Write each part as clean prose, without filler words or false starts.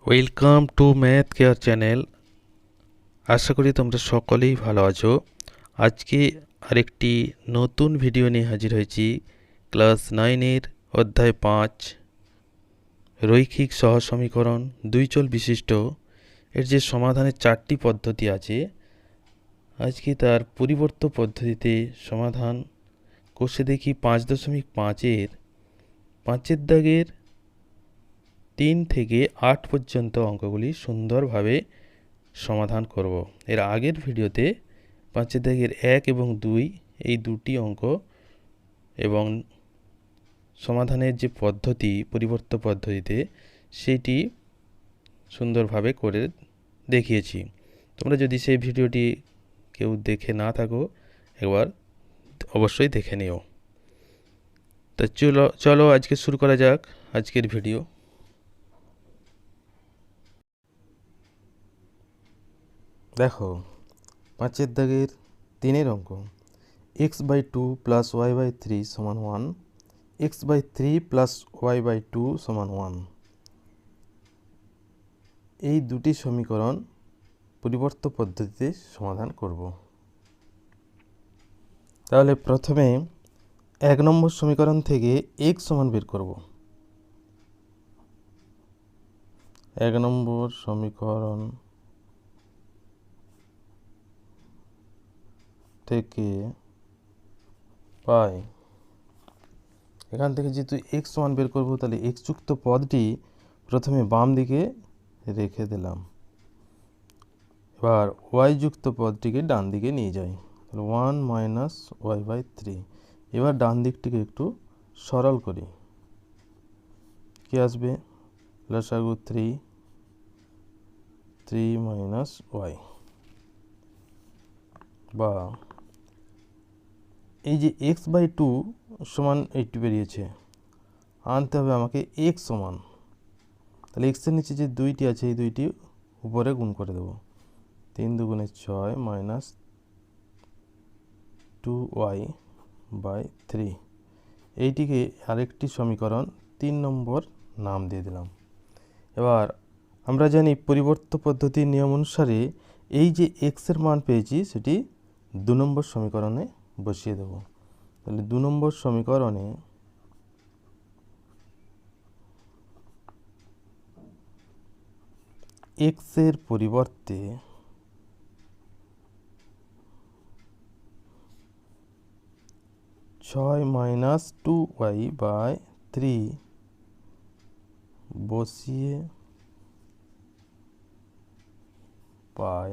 Welcome to math care channel. আশা করি তোমরা সকলেই ভালো আছো। আজকে আরেকটি নতুন ভিডিও নিয়ে হাজির হয়েছি। ক্লাস 9-এর অধ্যায় 5 রৈখিক সহসমীকরণ দুই চল বিশিষ্ট এর যে সমাধানের 4টি পদ্ধতি আছে, আজকে তার পরিবর্ত পদ্ধতিতে সমাধান কষে দেখি 5.5-এর 5-এর দাগের 3 থেকে 8 পর্যন্ত অঙ্কগুলি সুন্দরভাবে সমাধান করব। এর আগের ভিডিওতে 5-এর দাগের 1 এবং 2 এই দুটি অঙ্ক এবং সমাধানের যে পদ্ধতি পরিবর্ত পদ্ধতিতে সেটি সুন্দরভাবে করে দেখিয়েছি। তোমরা যদি সেই ভিডিওটি কেউ দেখে না থাকো, একবার অবশ্যই দেখে নিও। তা চলো আজকে শুরু করা যাক আজকের ভিডিও। দেখো 5-এর দাগের 3-এর অঙ্ক x/2 + y/3 = 1, x/3 + y/2 = 1। এই দুটি সমীকরণ পরিবর্ত পদ্ধতিতে সমাধান করব। তাহলে প্রথমে 1 নম্বর সমীকরণ থেকে x সমান বের করব। 1 নম্বর সমীকরণ থেকে পাই, এখান থেকে যেহেতু x সমান বের করব, তাহলে x যুক্ত পদটি প্রথমে বাম দিকে রেখে দিলাম। এবার y যুক্ত পদটিকে ডান দিকে নিয়ে যাই, তাহলে 1 - y/3। এবার ডান দিকটিকে একটু সরল করি, কি আসবে? লসাগু 3 - y, বা এই যে x/2 সমান 80 বেরিয়েছে, আনতে হবে আমাকে x সমান। তাহলে x এর নিচে যে দুইটি আছে এই দুইটি উপরে গুণ করে দেব। 3 × 2 = 6 - 2y/3। এইটিকে আরেকটি সমীকরণ 3 নম্বর নাম দিয়ে দিলাম। এবার আমরা জানি পরিবর্ত পদ্ধতির নিয়ম অনুসারে এই যে x এর মান পেয়েছি সেটি 2 নম্বর সমীকরণে বসিয়ে দেব। তাহলে 2 নম্বর সমীকরণে x এর পরিবর্তে 6 - 2y/3 বসিয়ে পাই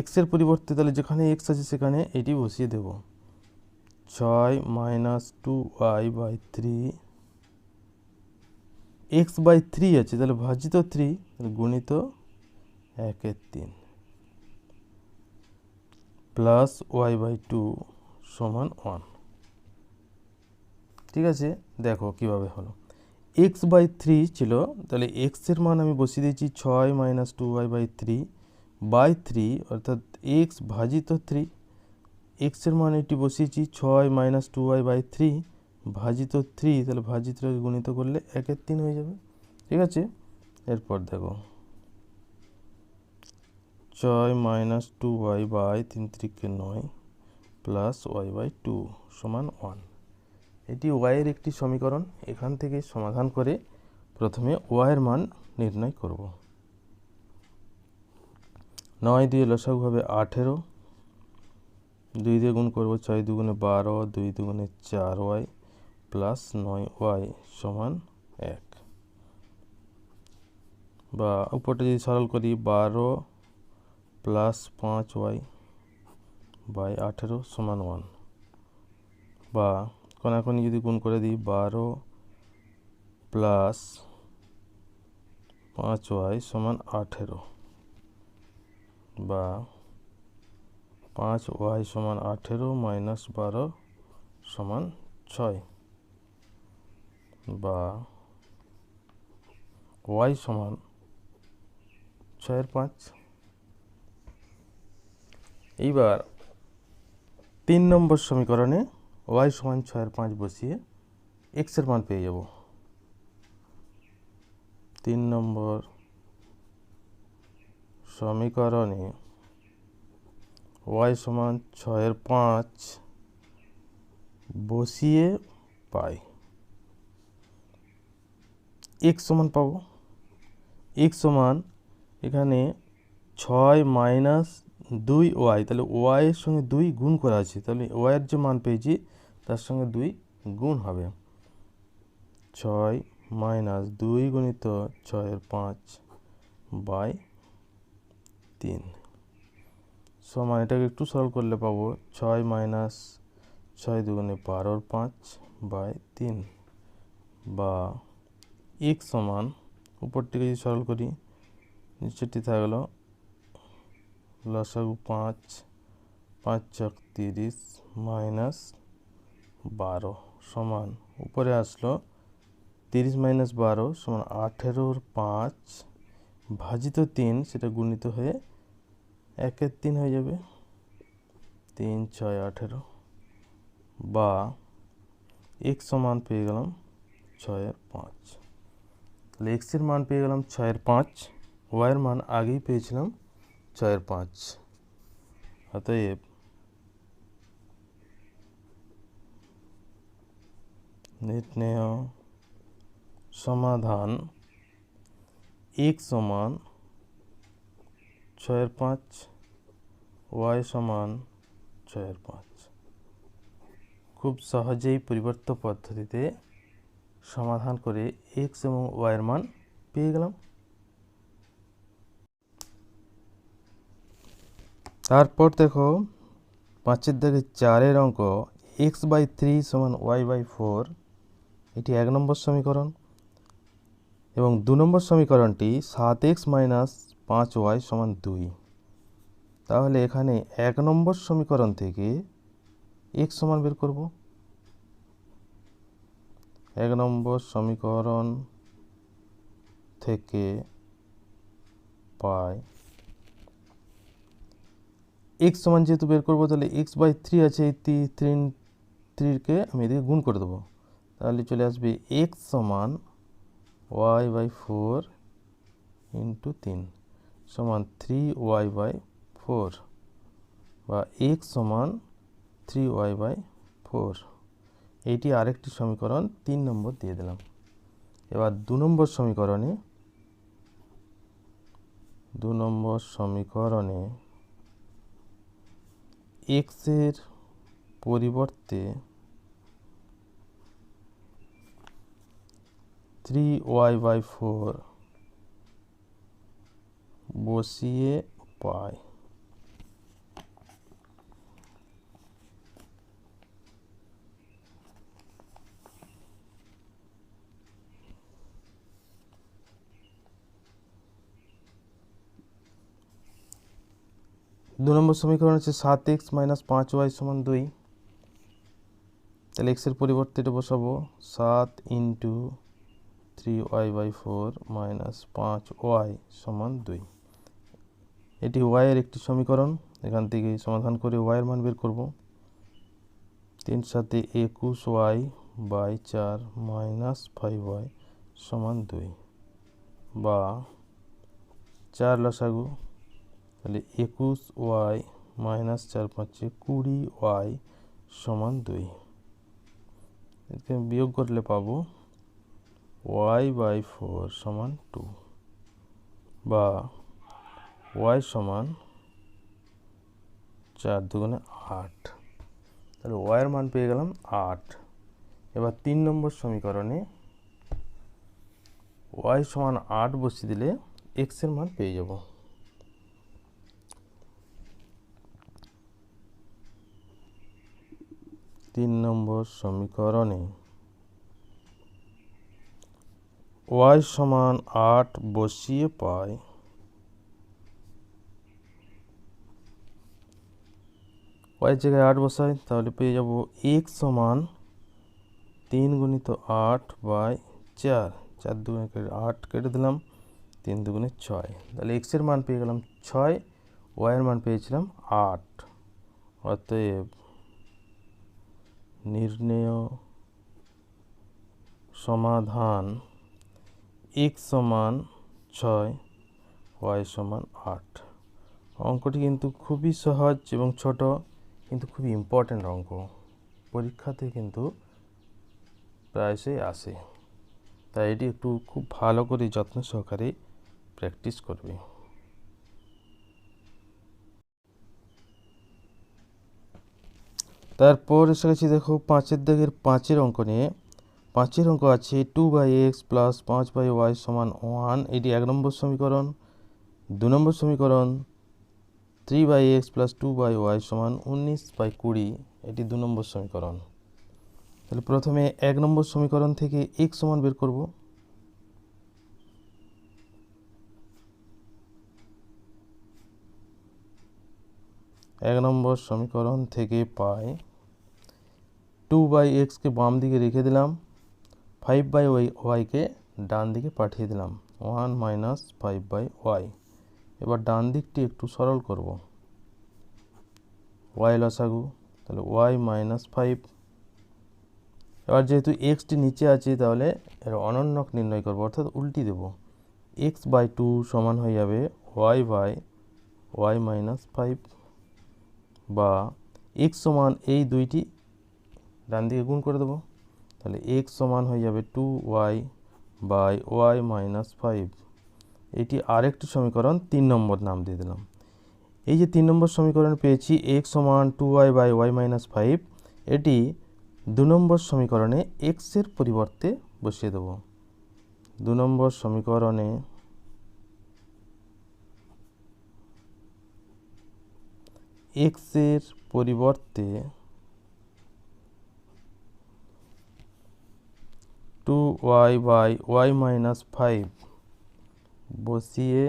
x এর পরিবর্তে, তাহলে যেখানে x আছে সেখানে এটি বসিয়ে দেব। 6 - 2y/3, x/3 আছে, তাহলে ভাজিত 3, তাহলে গুণিত 1/3 প্লাস y/2 = 1। ঠিক আছে, দেখো কিভাবে হলো। x/3 ছিল, তাহলে x এর মান আমি বসিয়ে দিয়েছি 6 - 2y/3/3, অর্থাৎ x ভাজিত 3। x এর মান এটি বসিয়েছি 6 - 2y/3 ভাজিত 3, তাহলে ভাজিতটাকে গুণিত করলে 1/3 হয়ে যাবে। ঠিক আছে, এরপর দেখো 6 - 2y/3 × 9 প্লাস y/2 = 1। এটি y এর একটি সমীকরণ। এখান থেকে সমাধান করে প্রথমে y এর মান নির্ণয় করব। 9 দিয়ে লসাগু হবে 18, 2 দিয়ে গুণ করব, 6 × 2 = 12, 2 × 2 = 4y প্লাস 9y = 1। বা উপরটা যদি সরল করি 12 প্লাস 5y/18 = 1। বা কোনাকুনি যদি গুণ করে দিই 12 প্লাস 5y = 18, বা 5y = 18 - 12 = 6, বা y = 6/5। এইবার 3 নম্বর সমীকরণে ওয়াই সমান 6/5 বসিয়ে এক্সের মান পেয়ে যাব। 3 নম্বর সমীকরণে ওয়াই সমান 6/5 বসিয়ে পাই এক্স সমান পাবো। এক্স সমান এখানে 6 মাইনাস 2 ওয়াই, তাহলে ওয়াইয়ের সঙ্গে 2 গুণ করা আছে, তাহলে ওয়াইয়ের যে মান পেয়েছি তার সঙ্গে 2 গুণ হবে। 6 মাইনাস 2 গুণিত 6/5 বাই 3 সমান, এটাকে একটু সরল করলে পাবো 6 মাইনাস 6 দুগুণে 12/5 বাই 3, বা এক্স সমান উপরটিকে যদি সরল করি নিচেরটি থাকলো লসাগু 5, 5 ছক 30 মাইনাস 12 সমান উপরে আসলো 30 মাইনাস 12 সমান 18/5 ভাজিত 3, সেটা গুণিত হয়ে 1/3 হয়ে যাবে। 3 6 18, বা এক্স সমান পেয়ে গেলাম 6/5। তাহলে এক্সের মান পেয়ে গেলাম 6/5, ওয়াইয়ের মান আগেই পেয়েছিলাম 6/5। অতএব নির্ণেয় সমাধান এক্স সমান 6/5, ওয়াই সমান 6/5। খুব সহজেই পরিবর্ত পদ্ধতিতে সমাধান করে এক্স এবং ওয়াইয়ের মান পেয়ে গেলাম। তারপর দেখো 5-এর দাগে 4-এর অঙ্ক x/3 সমান y/4, এটি 1 নম্বর সমীকরণ, এবং 2 নম্বর সমীকরণটি 7x মাইনাস 5y সমান 2। তাহলে এখানে 1 নম্বর সমীকরণ থেকে x সমান বের করব। 1 নম্বর সমীকরণ থেকে পাই x সমান, যেহেতু বের করবো তাহলে x/3 আছে, এই 3কে আমি এদিকে গুণ করে দেবো, তাহলে চলে আসবে x সমান y/4 ইন্টু 3 সমান 3y/4, বা x সমান 3y/4। এইটি আরেকটি সমীকরণ 3 নম্বর দিয়ে দিলাম। এবার 2 নম্বর সমীকরণে x এর পরিবর্তে 3y/4 বসিয়ে পাই দু নম্বর সমীকরণ হচ্ছে 7x মাইনাস 5y সমান 2। তাহলে x এর পরিবর্তে এটা বসাবো 7 ইন্টু 3y/4 মাইনাস 5y সমান 2। এটি y এর একটি সমীকরণ, এখান থেকে সমাধান করে y এর মান বের করব। 3 সাথে 21y বাই 4 মাইনাস 5y সমান 2, বা 4 লসাগু, তাহলে 21y মাইনাস 4 5 20y সমান 2। একে বিয়োগ করলে পাবো y/4 সমান 2, বা y সমান 4 দুগুণে 8, তাহলে y এর মান পেয়ে গেলাম 8। এবার 3 নম্বর সমীকরণে y সমান 8 বসিয়ে দিলে x এর মান পেয়ে যাব। তিন নম্বর সমীকরণে y সমান 8 বসিয়ে পাই y জায়গায় 8 বসাই, তাহলে পেয়ে যাব x সমান 3 গুণিত 8 বাই 4, 4 দুগুণে 8 কেটে দিলাম, 3 দুগুণে 6, তাহলে x এর মান পেয়ে গেলাম 6, y এর মান পেয়েছিলাম 8। অতএব নির্ণেয় সমাধান x সমান 6 y সমান 8। অঙ্কটি কিন্তু খুবই সহজ এবং ছোট, কিন্তু খুবই ইম্পর্ট্যান্ট অঙ্ক, পরীক্ষাতে কিন্তু প্রায়শই আসে, তাই এটি একটু খুব ভালো করে যত্ন সহকারে প্র্যাকটিস করবে। তারপর এসে গেছি দেখো 5-এর দাগের 5-এর অঙ্ক নিয়ে। 5-এর অঙ্ক আছে 2/x প্লাস 5/y সমান 1, এটি 1 নম্বর সমীকরণ। 2 নম্বর সমীকরণ 3/x প্লাস 2/y সমান 19/20, এটি 2 নম্বর সমীকরণ। তাহলে প্রথমে 1 নম্বর সমীকরণ থেকে x সমান বের করব। এক নম্বর সমীকরণ থেকে পাই 2/x কে বাম দিকে রেখে দিলাম, 5/y কে ডান দিকে পাঠিয়ে দিলাম, 1 মাইনাস 5/y। এবার ডান দিকটি একটু সরল করব, y লসাগু, তাহলে y মাইনাস 5। এবার যেহেতু এক্সটি নিচে আছে, তাহলে এর অনন্যক নির্ণয় করব, অর্থাৎ উল্টি দেব। x/2 সমান হয়ে যাবে y মাইনাস 5, বা x সমান এই দুইটি ডান দিকে গুণ করে দেবো, তাহলে x সমান হয়ে যাবে 2y/y মাইনাস 5। এটি আরেকটি সমীকরণ, 3 নম্বর নাম দিয়ে দিলাম। এই যে 3 নম্বর সমীকরণ পেয়েছি x সমান 2y/y মাইনাস 5, এটি 2 নম্বর সমীকরণে x এর পরিবর্তে বসিয়ে দেব। 2 নম্বর সমীকরণে x এর পরিবর্তে 2y/y মাইনাস 5 বসিয়ে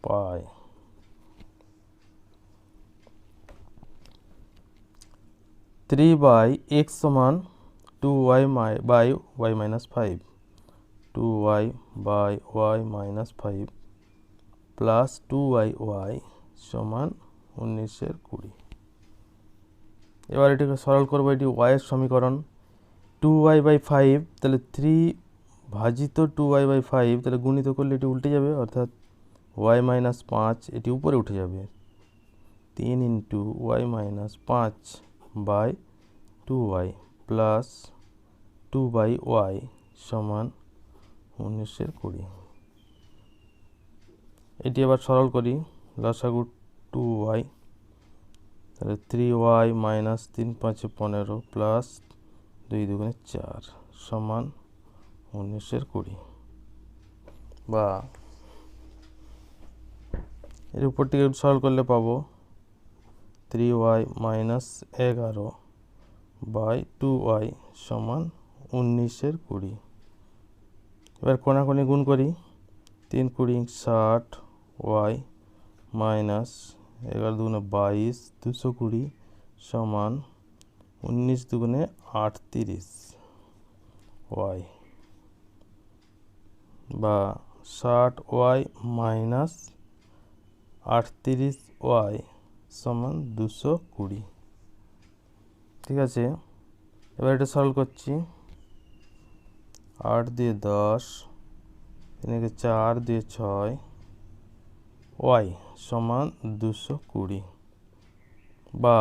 পাই 3/x সমান 2y/y minus 5, 2y/y minus 5 plus 2y সমান 19/20। এবার এটাকে সরল করব, এটি y এর সমীকরণ। 2y/5, তাহলে 3 ভাজিত 2y/5, তাহলে গুণিত করলে এটি উল্টে যাবে, অর্থাৎ y মাইনাস 5 এটি উপরে উঠে যাবে, 3 into y minus 5/2y plus 2/y সমান 19/20। এটি আবার সরল করি, লসাগু 2y, তাহলে 3y মাইনাস 3 5 15 প্লাস 2 2 4 সমান 19/20, বা এর উপরটিকে সরল করলে পাবো 3y মাইনাস 11/2y সমান 19/20। এবার কোণাকুণি গুণ করি, 3 × 60 y মাইনাস 11 × 22 220 সমান 19 × 38 y, বা 60y মাইনাস 38y সমান 220। ঠিক আছে, এবার এটা সরল করছি, 8 দিয়ে 10, 3 4 দিয়ে 6, y সমান 220, বা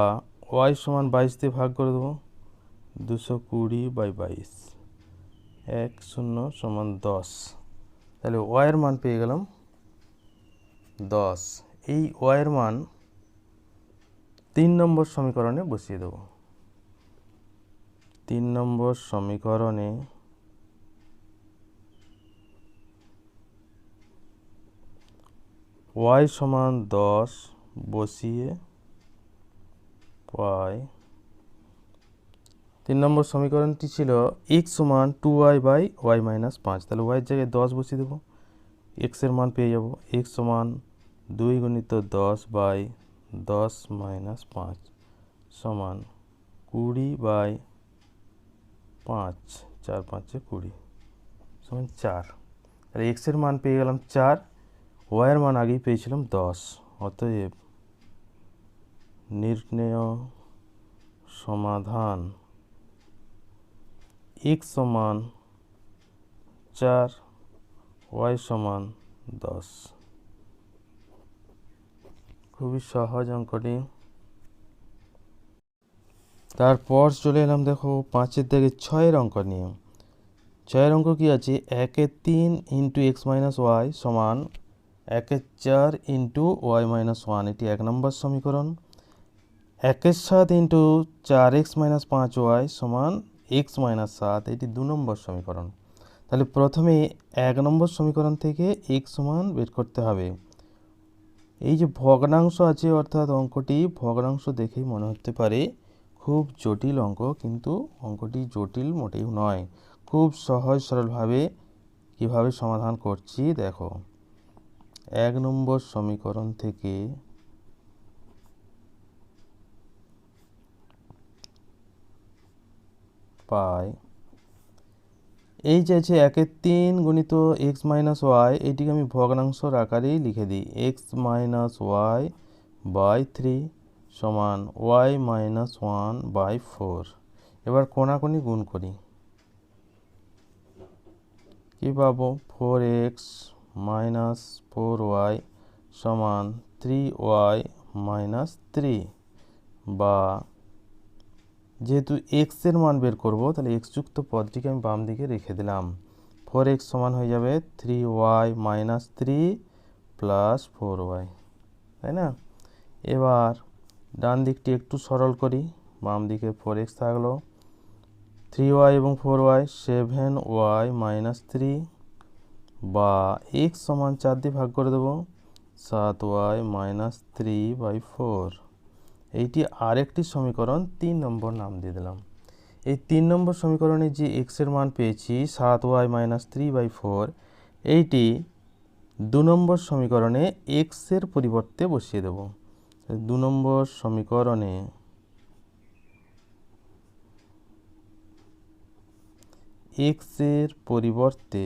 y সমান 22 দিয়ে ভাগ করে দেবো, 220/22, 1 0 সমান 10। তাহলে y এর মান পেয়ে গেলাম 10। এই y এর মান 3 নম্বর সমীকরণে বসিয়ে দেব। 3 নম্বর সমীকরণে y সমান 10 বসিয়ে পাই 3 নম্বর সমীকরণটি ছিল x সমান 2y/y মাইনাস 5, তাহলে y এর জায়গায় 10 বসিয়ে দেবো, x এর মান পেয়ে যাব x সমান 2 × 10/10 মাইনাস 5 সমান 20/5, 4 5 20 সমান 4। তাহলে x এর মান পেয়ে গেলাম 4, y এর মান আগেই পেয়েছিলাম 10। অতএব নির্ণেয় সমাধান x সমান 4 y সমান 10। খুবই সহজ অঙ্কটি। তারপর চলে এলাম দেখো 5 থেকে 6 অঙ্ক নিয়ে। 6 অঙ্ক কি আছে, 1 3 ইন্টু এক্স মাইনাস ওয়াই সমান 1 4 ইন্টু ওয়াই মাইনাস 1, এটি 1 নম্বর সমীকরণ। 1 7 ইন্টু 4x মাইনাস 5y সমান x মাইনাস 7, এটি 2 নম্বর সমীকরণ। তাহলে প্রথমে 1 নম্বর সমীকরণ থেকে x সমান বের করতে হবে। এই যে ভগ্নাংশ আছে, অর্থাৎ অঙ্কটি ভগ্নাংশ দেখেই মনে হতে পারে খুব জটিল অঙ্ক, কিন্তু অঙ্কটি জটিল মোটেও নয়। খুব সহজ সরলভাবে কিভাবে সমাধান করছি দেখো। 1 নম্বর সমীকরণ থেকে পাই, এই যে আছে 1 3 গুণিত এক্স মাইনাস ওয়াই, এটিকে আমি ভগ্নাংশর আকারেই লিখে দিই। এক্স মাইনাস ওয়াই বাই 3 সমান ওয়াই মাইনাস 1 বাই 4। এবার কোণাকুণি গুণ করি, কি পাবো, 4x মাইনাস 4y সমান 3y মাইনাস 3, বা যেহেতু x এর মান বের করব, তাহলে x যুক্ত পদটিকে আমি বাম দিকে রেখে দিলাম। 4x সমান হয়ে যাবে 3y মাইনাস 3 প্লাস 4y, তাই না? এবার ডান দিকটি একটু সরল করি, বাম দিকে 4x থাকলো, 3y এবং 4y 7y মাইনাস 3, বা x সমান 4 দিয়ে ভাগ করে দেবো, 7y মাইনাস 3 বাই 4। এইটি আরেকটি সমীকরণ, 3 নম্বর নাম দিয়ে দিলাম। এই 3 নম্বর সমীকরণে যে x এর মান পেয়েছি 7y মাইনাস 3 বাই 4, এইটি 2 নম্বর সমীকরণে x এর পরিবর্তে বসিয়ে দেব। 2 নম্বর সমীকরণে x এর পরিবর্তে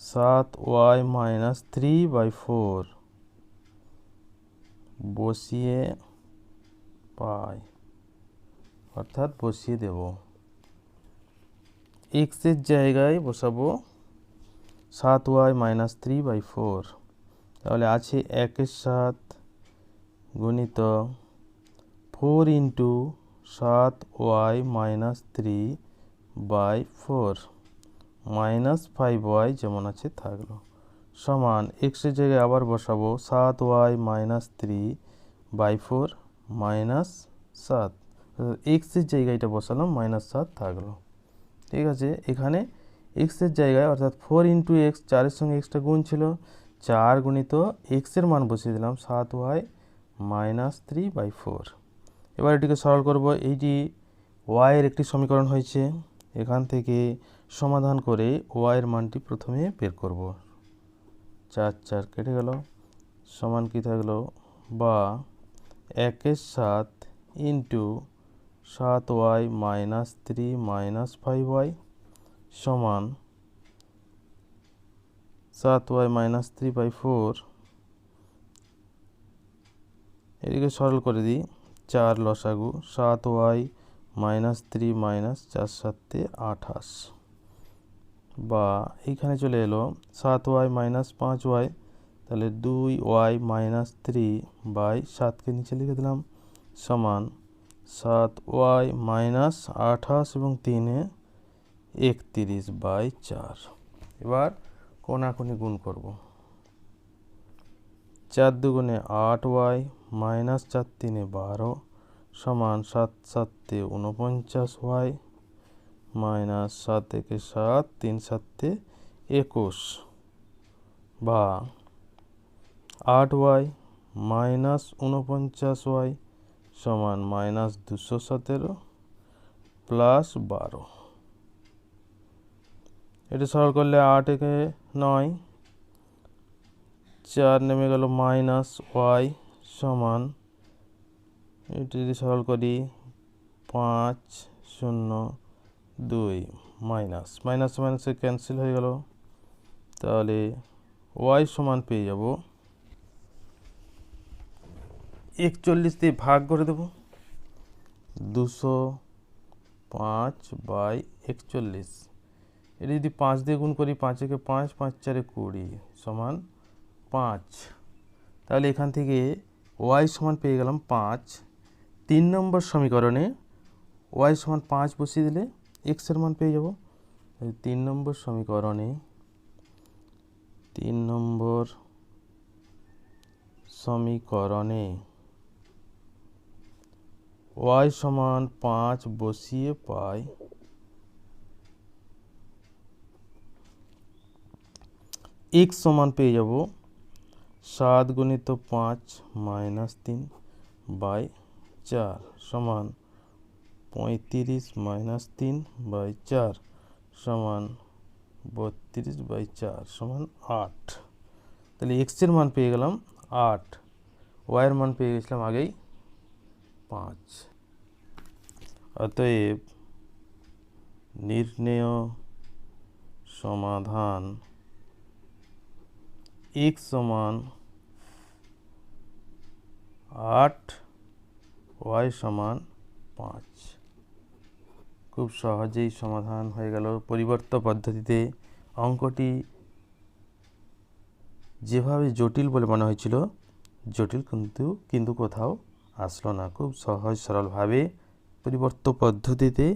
7y মাইনাস 3 বাই 4 বসিয়ে পাই, অর্থাৎ বসিয়ে দেব। x এর জায়গায় বসাবো 7y মাইনাস 3 বাই 4, তাহলে আছে 1 7 গুণিত 4 into 7y minus 3 by 4 minus 5y যেমন আছে থাকলো, সমান x এর জায়গায় আবার বসাবো 7y minus 3 by 4 minus 7, x এর জায়গায় এটা বসালাম, মাইনাস 7 থাকলো। ঠিক আছে, এখানে x এর জায়গায় অর্থাৎ 4 ইন্টু এক্স, 4 সঙ্গে এক্সটা গুণ ছিল, 4 গুণিত x এর মান বসিয়ে দিলাম 7y মাইনাস 3 বাই 4। এবার এটিকে সরল করব। এইটি y এর একটি সমীকরণ হয়েছে, এখান থেকে সমাধান করে y এর মানটি প্রথমে বের করব। 4 4 কেটে গেল, সমান কি থাকলো, বা 1 7 into 7y minus 3 minus 5y সমান 7y মাইনাস 3 বাই 4। এদিকে সরল করে দিই, 4 লসাগু, 7y মাইনাস 3 মাইনাস 4 7 28, বা এইখানে চলে এলো 7y মাইনাস 5y, তাহলে 2y মাইনাস 3 বাই 7কে নিচে লিখে দিলাম, সমান 7y মাইনাস 28 এবং 3 31 বাই 4। এবার কোণাকুণি গুণ করব, 4 দুগুণে 8y মাইনাস 4 3 12 সমান 7 7 49y মাইনাস 7 1 7 3 7 21, বা 8y মাইনাস 49y সমান মাইনাস 217 প্লাস 12। এটি সরল করলে 8 একে 9, 4 নেমে গেল, মাইনাস y সমান, এটি যদি সরল করি 5 0 2, মাইনাস মাইনাস মাইনাসে ক্যান্সেল হয়ে গেল, তাহলে y সমান পেয়ে যাব 41 দিয়ে ভাগ করে দেব, 205/41। এটা যদি 5 দিয়ে গুণ করি, 5 একে 5, 5 4 20 সমান 5। তাহলে এখান থেকে y সমান পেয়ে গেলাম 5। 3 নম্বর সমীকরণে y সমান 5 বসিয়ে দিলে x এর মান পেয়ে যাব। 3 নম্বর সমীকরণে y সমান 5 বসিয়ে পাই x সমান পেয়ে যাব 7 গুণিত 5 - 3/4 সমান 35 - 3/4 সমান 32/4 সমান 8। তাহলে x এর মান পেয়ে গেলাম 8, y এর মান পেয়ে গেছিলাম আগেই 5। অতএব নির্ণেয় সমাধান x সমান 8, y সমান 5। খুব সহজেই সমাধান হয়ে গেল। পরিবর্ত পদ্ধতিতে অঙ্কটি যেভাবে জটিল বলে মনে হয়েছিল, জটিল কিন্তু কোথাও আসলো না। খুব সহজ সরলভাবে পরিবর্ত পদ্ধতিতে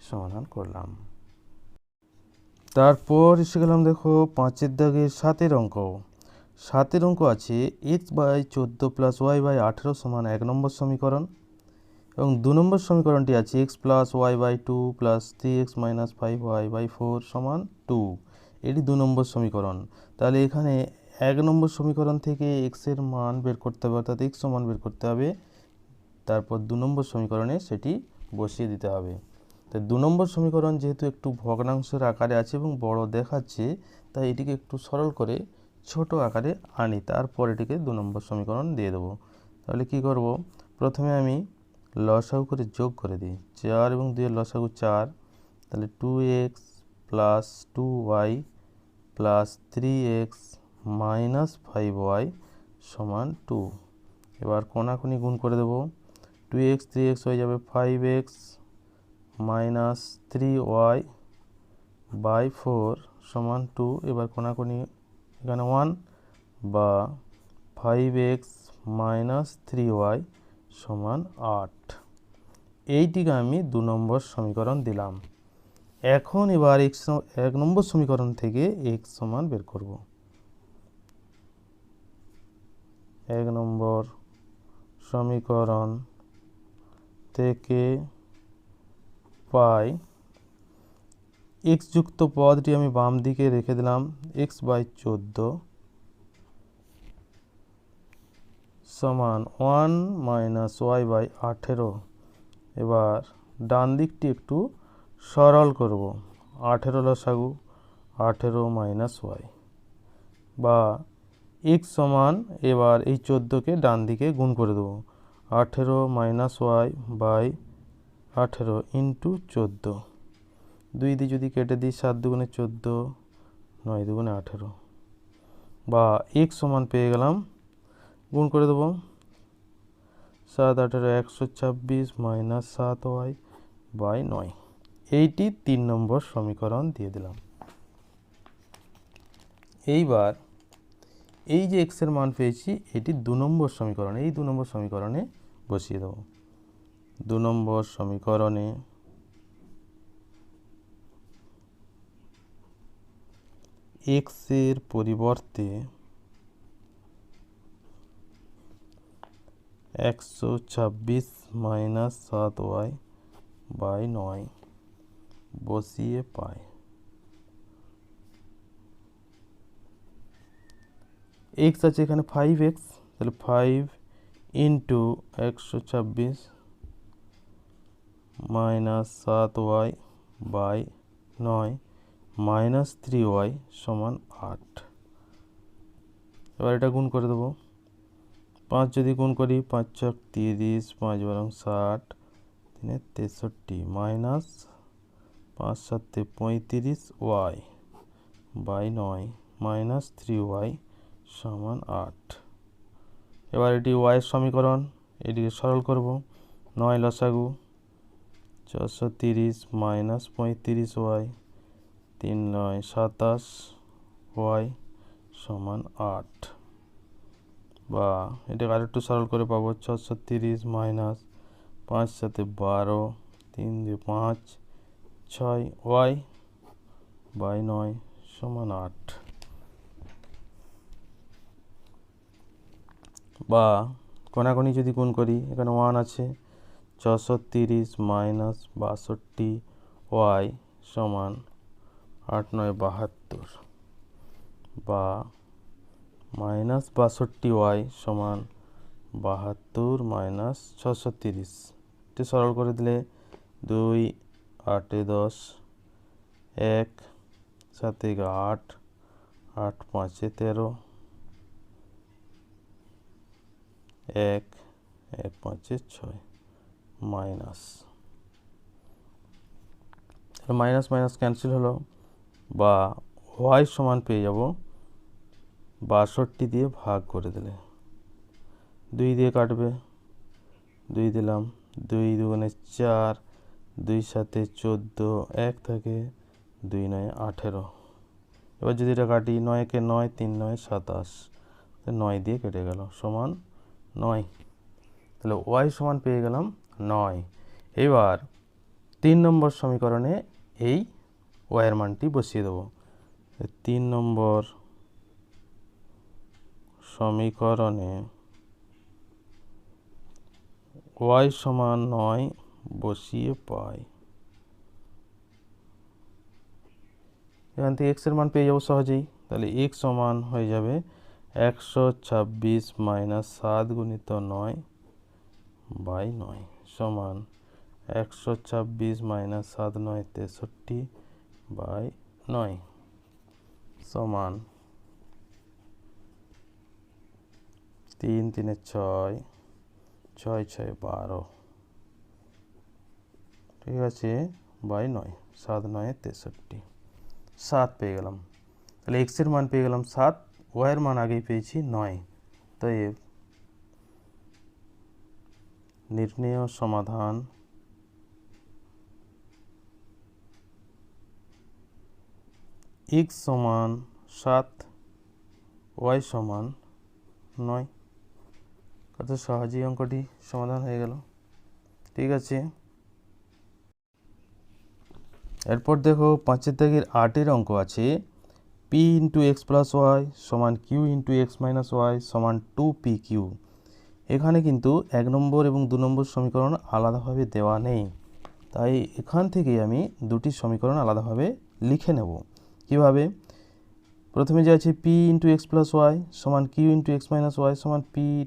সমাধান করলাম। তারপর এসে গেলাম দেখো 5-এর দাগের 7-এর অঙ্ক। 7-এর অঙ্ক আছে x/14 + y/18 সমান 1 নম্বর সমীকরণ, এবং 2 নম্বর সমীকরণটি আছে x + y/2 + 3x - 5y/4 সমান 2। এটি 2 নম্বর সমীকরণ। তাহলে এখানে 1 নম্বর সমীকরণ থেকে x এর মান বের করতে হবে, অর্থাৎ x সমান বের করতে হবে। তারপর 2 নম্বর সমীকরণে সেটি বসিয়ে দিতে হবে। তাই 2 নম্বর সমীকরণ যেহেতু একটু ভগ্নাংশের আকারে আছে এবং বড় দেখাচ্ছে, তাই এটিকে একটু সরল করে ছোট আকারে আনি, তারপর এটিকে 2 নম্বর সমীকরণ দিয়ে দেবো। তাহলে কি করব, প্রথমে আমি লসাগু করে যোগ করে দিই। 4 এবং 2 এর লসাগু 4, তাহলে 2x + 2y + 3x - 5y সমান 2। এবার কোণাকুণি গুণ করে দেব, 2x 3x হয়ে যাবে 5x - 3y/4 সমান 2। এবার কোণাকুণি এখানে 1, বা 5x - 3y সমান 8। এইটিকে আমি 2 নম্বর সমীকরণ দিলাম। এখন এবার 1 নম্বর সমীকরণ থেকে x সমান বের করব। 1 নম্বর সমীকরণ থেকে পাই x যুক্ত পদটি আমি বাম দিকে রেখে দিলাম, x/14 সমান 1 - y/18। এবার ডান দিকটি একটু সরল করব। 18 লসাগু 18 - y, বা x সমান, এবার এই 14কে ডান দিকে গুণ করে দেবো, 18 - y/18 ইন্টু 14। 2 দিয়ে যদি কেটে দিই, 7 দুগুণে 14, 9 দুগুণে 18, বা x সমান পেয়ে গেলাম, গুণ করে দেবো, 7 18 126 - 7y/9। এইটি 3 নম্বর সমীকরণ দিয়ে দিলাম। এইবার এই যে x এর মান পেয়েছি, এটি 2 নম্বর সমীকরণ, এই 2 নম্বর সমীকরণে বসিয়ে দেব। 2 নম্বর সমীকরণে x এর পরিবর্তে 126 - 7y/9 বসিয়ে পাই। x আছে এখানে 5x, তাহলে 5 ইন্টু 126 - 7y/9 - 3y সমান 8। এবার এটা গুণ করে দেবো। 5 যদি গুণ করি, 5 ছক 30, 5 বারং 60, 3 63 মাইনাস 5 7 35y/9 - 3y সমান 8। এবার এটি y এর সমীকরণ, এদিকে সরল করব। 9 লসাগু 430 মাইনাস 35 ওয়াই 3 9 27 ওয়াই সমান 8, বা এটাকে আরেকটু সরল করে পাবো 430 মাইনাস 5 7 12 3 2 5 6 ওয়াই বাই 9 সমান 8, বা কোনাকুনি যদি গুণ করি এখানে 1 আছে 430 মাইনাস 62 ওয়াই সমান 8 9 72, বা মাইনাস 62 ওয়াই সমান 72 মাইনাস 630, এটি সরল করে দিলে 2 8 10 1 7 8 8 5 13 1 1 5 6 মাইনাস, মাইনাস মাইনাস ক্যান্সেল হলো, বা ওয়াই সমান পেয়ে যাব 62 দিয়ে ভাগ করে দিলে 2 দিয়ে কাটবে, 2 দিলাম 2 দুগুণে 4 2 সাথে 14 1 থাকে 2 9 18, এবার যদি এটা কাটি 9 কে 9 3 9 27, 9 দিয়ে কেটে গেল সমান 9, তাহলে ওয়াই সমান পেয়ে গেলাম 9। এবার 3 নম্বর সমীকরণে এই ওয়াইয়ের মানটি বসিয়ে দেবো। 3 নম্বর সমীকরণে ওয়াই সমান 9 বসিয়ে পাই, এখান থেকে এক্সের মান পেয়ে যাবো সহজেই। তাহলে এক্স সমান হয়ে যাবে 126 মাইনাস 7 গুণিত 9 বাই 9 সমান 126 মাইনাস 7 9 63 বাই 9 সমান 3 3 6 6 6 12, ঠিক আছে, বাই 9 7 9 63, 7 পেয়ে গেলাম। তাহলে এক্সের মান পেয়ে গেলাম 7, ওয়াইয়ের মান আগেই পেয়েছি 9, তাই নির্ণেয় সমাধান x সমান 7 ওয়াই সমান 9, কত সহজেই অঙ্কটি সমাধান হয়ে গেল। ঠিক আছে, এরপর দেখো 5 দাগের 8 অঙ্ক আছে, p into x plus y সমান q into x minus y সমান 2p কিউ। এখানে কিন্তু 1 নম্বর এবং 2 নম্বর সমীকরণ আলাদাভাবে দেওয়া নেই, তাই এখান থেকেই আমি দুটি সমীকরণ আলাদাভাবে লিখে নেব। কিভাবে? প্রথমে যে আছে p into x plus y সমান q into x minus y সমান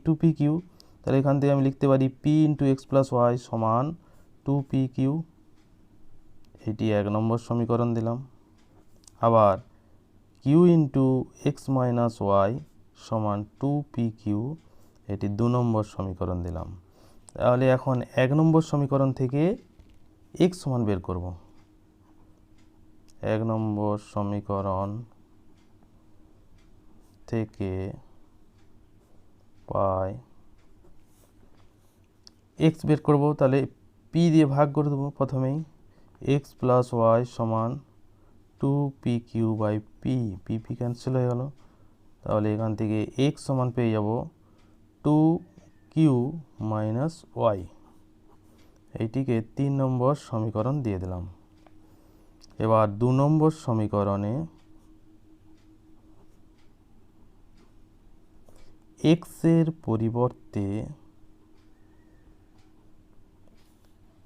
টু পি কিউ, তাহলে এখান থেকে আমি লিখতে পারি p into x plus y সমান 2p কিউ, এটি 1 নম্বর সমীকরণ দিলাম। আবার q into x minus y সমান 2p কিউ, এটি 2 নম্বর সমীকরণ দিলাম। তাহলে এখন 1 নম্বর সমীকরণ থেকে x সমান বের করব। 1 নম্বর সমীকরণ থেকে পাই x বের করব, তাহলে p দিয়ে ভাগ করে দেবো প্রথমেই, x প্লাস ওয়াই সমান 2p Q by p cancel হয়ে গেল, তাহলে এখান থেকে x সমান পেয়ে যাব 2q মাইনাস ওয়াই, এইটিকে 3 নম্বর সমীকরণ দিয়ে দিলাম। এবার 2 নম্বর সমীকরণে x এর পরিবর্তে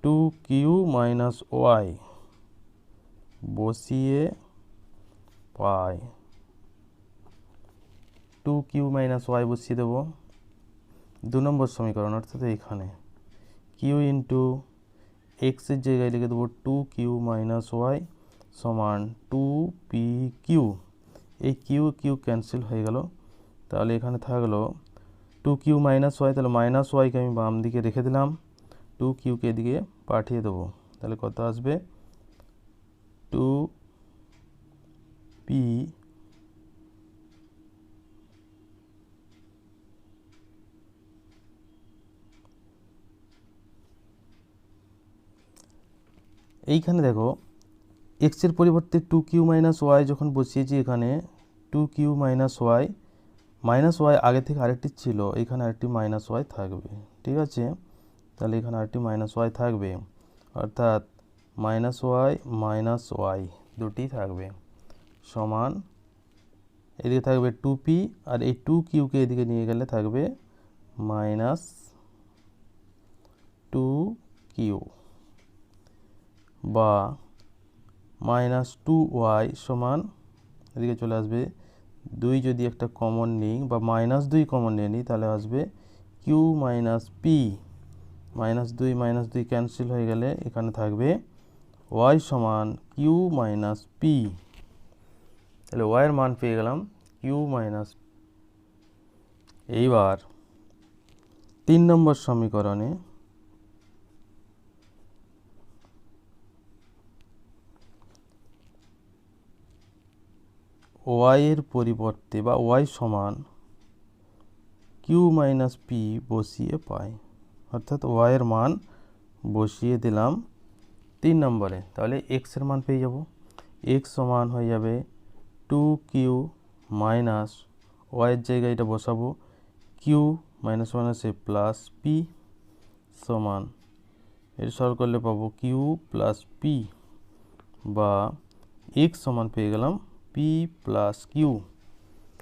2q মাইনাস ওয়াই বসিয়ে পাই, 2q মাইনাস ওয়াই বসিয়ে দেব 2 নম্বর সমীকরণ, অর্থাৎ এখানে q ইন্টু এক্সের জায়গায় লিখে দেবো 2q মাইনাস ওয়াই সমান 2p কিউ, এই কিউ ক্যান্সেল হয়ে গেল, তাহলে এখানে থাকলো 2q মাইনাস ওয়াই, তাহলে মাইনাস ওয়াইকে আমি বাম দিকে রেখে দিলাম, 2qকে এদিকে পাঠিয়ে দেবো, তাহলে কত আসবে 2p এইখানে দেখো এক্সের পরিবর্তে 2q মাইনাস ওয়াই যখন বসিয়েছি এখানে 2q মাইনাস ওয়াই আগে থেকে আরেকটি ছিল, এখানে আরেকটি মাইনাস ওয়াই থাকবে। ঠিক আছে, তাহলে এখানে আরেকটি মাইনাস ওয়াই থাকবে, অর্থাৎ মাইনাস ওয়াই দুটি থাকবে সমান, এদিকে থাকবে 2p আর এই 2qকে এদিকে নিয়ে গেলে থাকবে মাইনাস 2q বা মাইনাস 2y সমান, এদিকে চলে আসবে 2 যদি একটা কমন নিই বা মাইনাস 2 কমন নিয়ে নিই তাহলে আসবে q minus P, minus 2 cancel হয়ে গেলে এখানে থাকবে y সমান q মাইনাস পি। তাহলে y এর মান পেয়ে গেলাম q মাইনাস। এইবার 3 নম্বর সমীকরণে y এর পরিবর্তে বা y সমান q মাইনাস পি বসিয়ে পাই, অর্থাৎ y এর মান বসিয়ে দিলাম 3 নম্বরে। তাহলে x এর মান পেয়ে যাব, x সমান হয়ে যাবে 2q মাইনাস y এর জায়গায় এটা বসাবো q মাইনাস মাইনাসে প্লাস পি সমান, এর সরল করলে পাবো q প্লাস পি বা x সমান পেয়ে গেলাম পি প্লাস কিউ।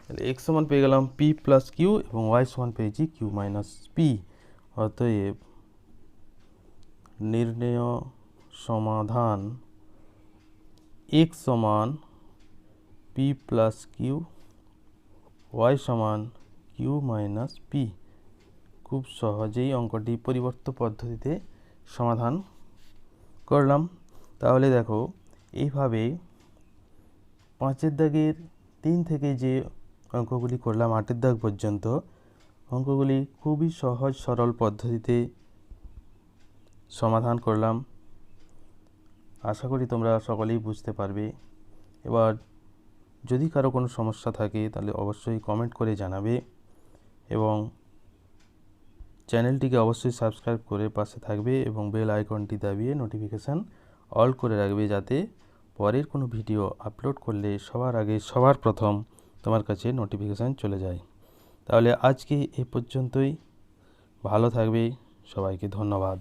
তাহলে x সমান পেয়ে গেলাম পি প্লাস কিউ এবং y সমান পেয়েছি কিউ মাইনাস পি। অতএব নির্ণেয় সমাধান x সমান পি প্লাস কিউ, y সমান কিউ মাইনাস পি। খুব সহজেই অঙ্কটি পরিবর্ত পদ্ধতিতে সমাধান করলাম। তাহলে দেখো এইভাবে 5 দাগের 3 থেকে যে অঙ্কগুলি করলাম 8 দাগ পর্যন্ত অঙ্কগুলি খুবই সহজ সরল পদ্ধতিতে সমাধান করলাম। আশা করি তোমরা সকলেই বুঝতে পারবে। এবার যদি কারো কোনো সমস্যা থাকে তাহলে অবশ্যই কমেন্ট করে জানাবে এবং চ্যানেলটিকে অবশ্যই সাবস্ক্রাইব করে পাশে থাকবে এবং বেল আইকনটি দাবিয়ে নোটিফিকেশান অল করে রাখবে, যাতে পরের কোনো ভিডিও আপলোড করলে সবার আগে সবার প্রথম তোমার কাছে নোটিফিকেশান চলে যায়। তাহলে আজকে এ পর্যন্তই, ভালো থাকবে, সবাইকে ধন্যবাদ।